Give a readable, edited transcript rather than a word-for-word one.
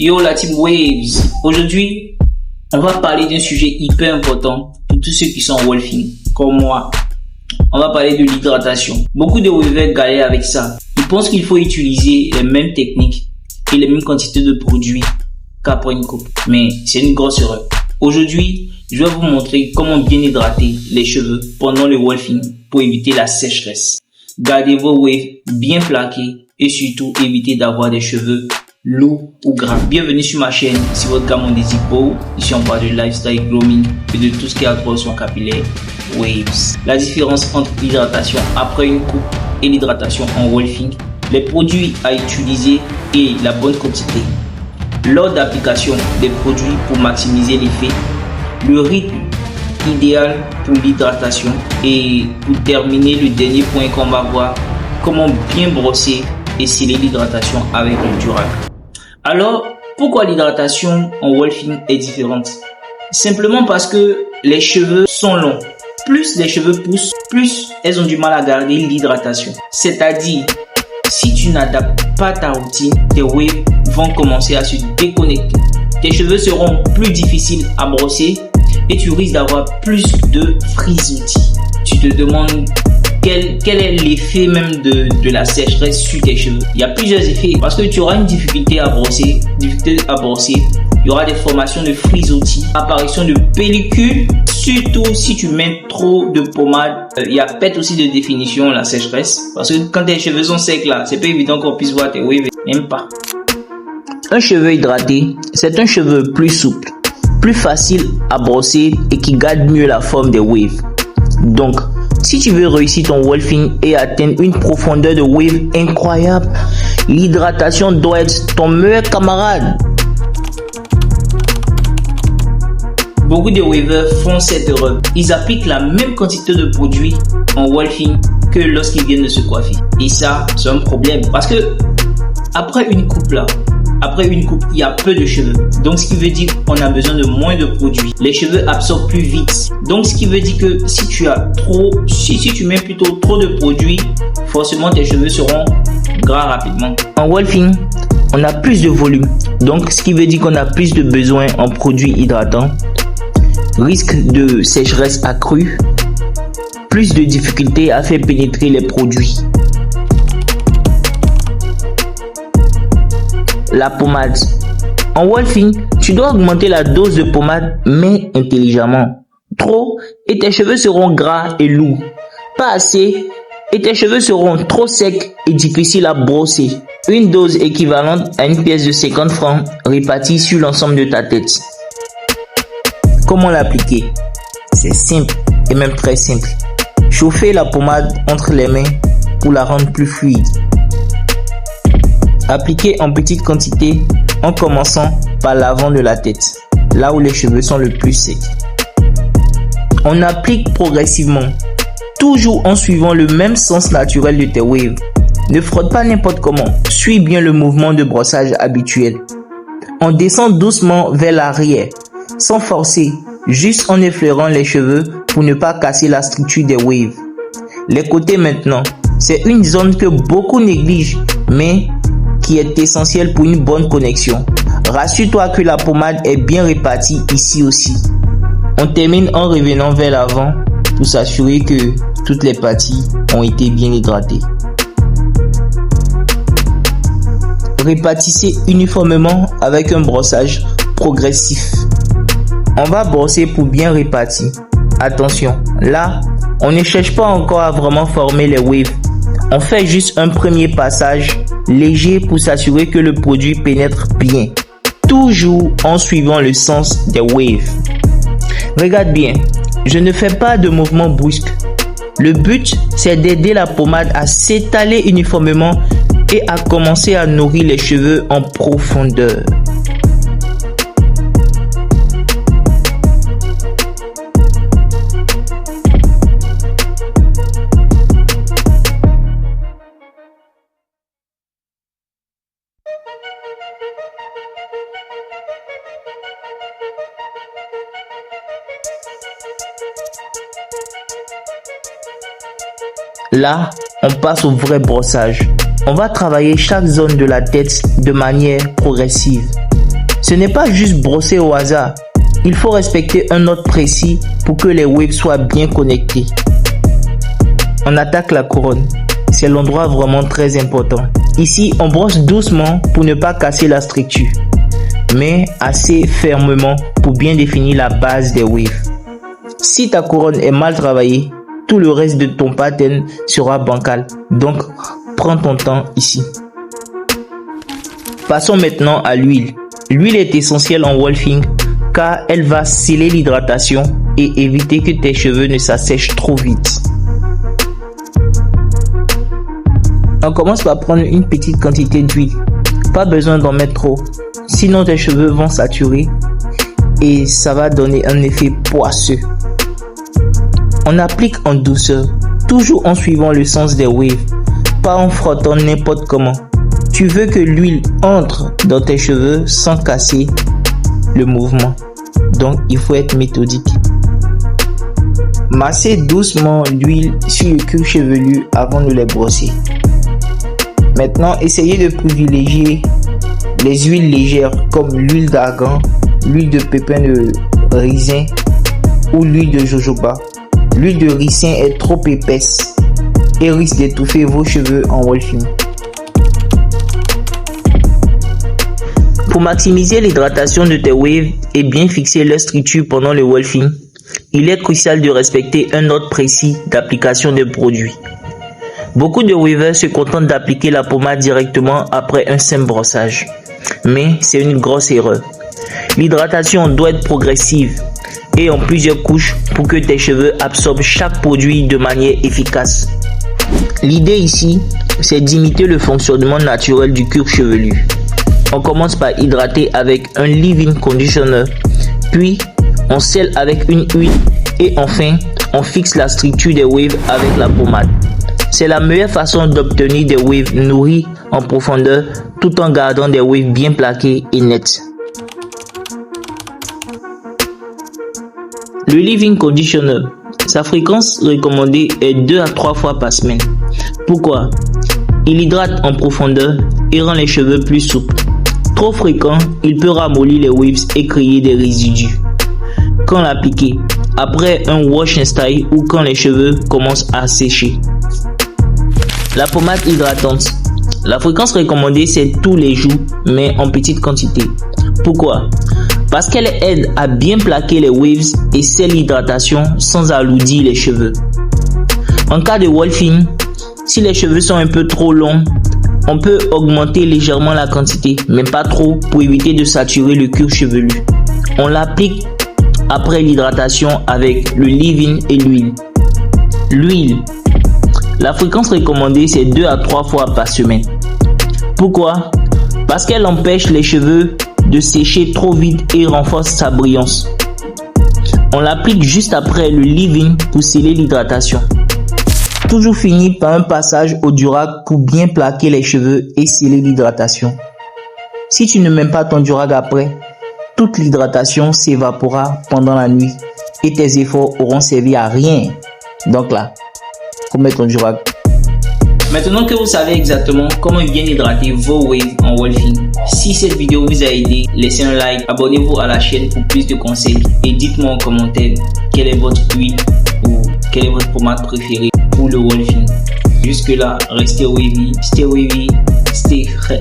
Yo la team Waves, aujourd'hui on va parler d'un sujet hyper important pour tous ceux qui sont wolfing, comme moi. On va parler de l'hydratation. Beaucoup de wavers galèrent avec ça. Ils pensent qu'il faut utiliser les mêmes techniques et les mêmes quantités de produits qu'après une coupe. Mais c'est une grosse erreur. Aujourd'hui, je vais vous montrer comment bien hydrater les cheveux pendant le wolfing pour éviter la sécheresse. Gardez vos waves bien plaqués et surtout évitez d'avoir des cheveux lourds ou gras. Bienvenue sur ma chaîne, si votre gamme désire beau, ici on parle de lifestyle grooming et de tout ce qui a trait aux soins capillaires Waves. La différence entre l'hydratation après une coupe et l'hydratation en wolfing, les produits à utiliser et la bonne quantité, l'ordre d'application des produits pour maximiser l'effet, le rythme idéal pour l'hydratation et pour terminer le dernier point qu'on va voir, comment bien brosser et sceller l'hydratation avec un durable. Alors, pourquoi l'hydratation en wolfing est différente? Simplement parce que les cheveux sont longs. Plus les cheveux poussent, plus elles ont du mal à garder l'hydratation. C'est-à-dire, si tu n'adaptes pas ta routine, tes waves vont commencer à se déconnecter. Tes cheveux seront plus difficiles à brosser et tu risques d'avoir plus de frisottis. Tu te demandes quel est l'effet même de la sécheresse sur tes cheveux. Il y a plusieurs effets parce que tu auras une difficulté à brosser. Il y aura des formations de frisottis, apparition de pellicules, surtout si tu mets trop de pommade. Il y a peut-être aussi de définition la sécheresse parce que quand tes cheveux sont secs là, c'est pas évident qu'on puisse voir tes waves, même pas. Un cheveu hydraté, c'est un cheveu plus souple, plus facile à brosser et qui garde mieux la forme des waves. Donc, si tu veux réussir ton wolfing et atteindre une profondeur de wave incroyable, l'hydratation doit être ton meilleur camarade. Beaucoup de wavers font cette erreur. Ils appliquent la même quantité de produits en wolfing que lorsqu'ils viennent de se coiffer. Et ça, c'est un problème parce que après une coupe, il y a peu de cheveux. Donc, ce qui veut dire qu'on a besoin de moins de produits. Les cheveux absorbent plus vite. Donc, ce qui veut dire que si tu mets plutôt trop de produits, forcément tes cheveux seront gras rapidement. En wolfing, on a plus de volume. Donc, ce qui veut dire qu'on a plus de besoin en produits hydratants. Risque de sécheresse accrue. Plus de difficultés à faire pénétrer les produits. La pommade. En wolfing, tu dois augmenter la dose de pommade, mais intelligemment. Trop, et tes cheveux seront gras et lourds. Pas assez, et tes cheveux seront trop secs et difficiles à brosser. Une dose équivalente à une pièce de 50 francs répartie sur l'ensemble de ta tête. Comment l'appliquer? C'est simple et même très simple. Chauffer la pommade entre les mains pour la rendre plus fluide. Appliquez en petite quantité en commençant par l'avant de la tête, là où les cheveux sont le plus secs. On applique progressivement, toujours en suivant le même sens naturel de tes waves. Ne frotte pas n'importe comment, suis bien le mouvement de brossage habituel. On descend doucement vers l'arrière, sans forcer, juste en effleurant les cheveux pour ne pas casser la structure des waves. Les côtés maintenant, c'est une zone que beaucoup négligent, mais qui est essentiel pour une bonne connexion. Rassure-toi que la pommade est bien répartie ici aussi. On termine en revenant vers l'avant pour s'assurer que toutes les parties ont été bien hydratées. Répartissez uniformément avec un brossage progressif. On va brosser pour bien répartir. Attention, là, on ne cherche pas encore à vraiment former les waves. On fait juste un premier passage léger pour s'assurer que le produit pénètre bien. Toujours en suivant le sens des waves. Regarde bien, je ne fais pas de mouvement brusque. Le but, c'est d'aider la pommade à s'étaler uniformément et à commencer à nourrir les cheveux en profondeur. Là, on passe au vrai brossage. On va travailler chaque zone de la tête de manière progressive. Ce n'est pas juste brosser au hasard. Il faut respecter un ordre précis pour que les waves soient bien connectés. On attaque la couronne. C'est l'endroit vraiment très important. Ici, on brosse doucement pour ne pas casser la structure, mais assez fermement pour bien définir la base des waves. Si ta couronne est mal travaillée, tout le reste de ton pattern sera bancal. Donc, prends ton temps ici. Passons maintenant à l'huile. L'huile est essentielle en wolfing car elle va sceller l'hydratation et éviter que tes cheveux ne s'assèchent trop vite. On commence par prendre une petite quantité d'huile. Pas besoin d'en mettre trop, sinon tes cheveux vont saturer et ça va donner un effet poisseux. On applique en douceur, toujours en suivant le sens des waves, pas en frottant n'importe comment. Tu veux que l'huile entre dans tes cheveux sans casser le mouvement, donc il faut être méthodique. Massez doucement l'huile sur le cuir chevelu avant de les brosser. Maintenant, essayez de privilégier les huiles légères comme l'huile d'argan, l'huile de pépin de ricin ou l'huile de jojoba. L'huile de ricin est trop épaisse et risque d'étouffer vos cheveux en wolfing. Pour maximiser l'hydratation de tes waves et bien fixer leur structure pendant le wolfing, il est crucial de respecter un ordre précis d'application des produits. Beaucoup de weavers se contentent d'appliquer la pommade directement après un simple brossage, mais c'est une grosse erreur. L'hydratation doit être progressive et en plusieurs couches pour que tes cheveux absorbent chaque produit de manière efficace. L'idée ici, c'est d'imiter le fonctionnement naturel du cuir chevelu. On commence par hydrater avec un leave-in conditioner, puis on scelle avec une huile et enfin on fixe la structure des waves avec la pommade. C'est la meilleure façon d'obtenir des waves nourris en profondeur tout en gardant des waves bien plaqués et nets. Le leave-in conditioner, sa fréquence recommandée est 2 à 3 fois par semaine. Pourquoi? Il hydrate en profondeur et rend les cheveux plus souples. Trop fréquent, il peut ramollir les waves et créer des résidus. Quand l'appliquer? Après un wash and style ou quand les cheveux commencent à sécher. La pommade hydratante. La fréquence recommandée c'est tous les jours mais en petite quantité. Pourquoi? Parce qu'elle aide à bien plaquer les waves et scelle l'hydratation sans alourdir les cheveux. En cas de wolfing, si les cheveux sont un peu trop longs, on peut augmenter légèrement la quantité, mais pas trop pour éviter de saturer le cuir chevelu. On l'applique après l'hydratation avec le leave-in et l'huile. L'huile. La fréquence recommandée c'est 2 à 3 fois par semaine. Pourquoi? Parce qu'elle empêche les cheveux de sécher trop vite et renforce sa brillance. On l'applique juste après le leave-in pour sceller l'hydratation. Toujours finir par un passage au durag pour bien plaquer les cheveux et sceller l'hydratation. Si tu ne mets pas ton durag après, toute l'hydratation s'évapora pendant la nuit et tes efforts auront servi à rien. Donc là, faut mettre ton durag. Maintenant que vous savez exactement comment bien hydrater vos waves en wolfing, si cette vidéo vous a aidé, laissez un like, abonnez-vous à la chaîne pour plus de conseils et dites-moi en commentaire quelle est votre huile ou quelle est votre pommade préférée pour le wolfing. Jusque là, restez wavy, stay frais.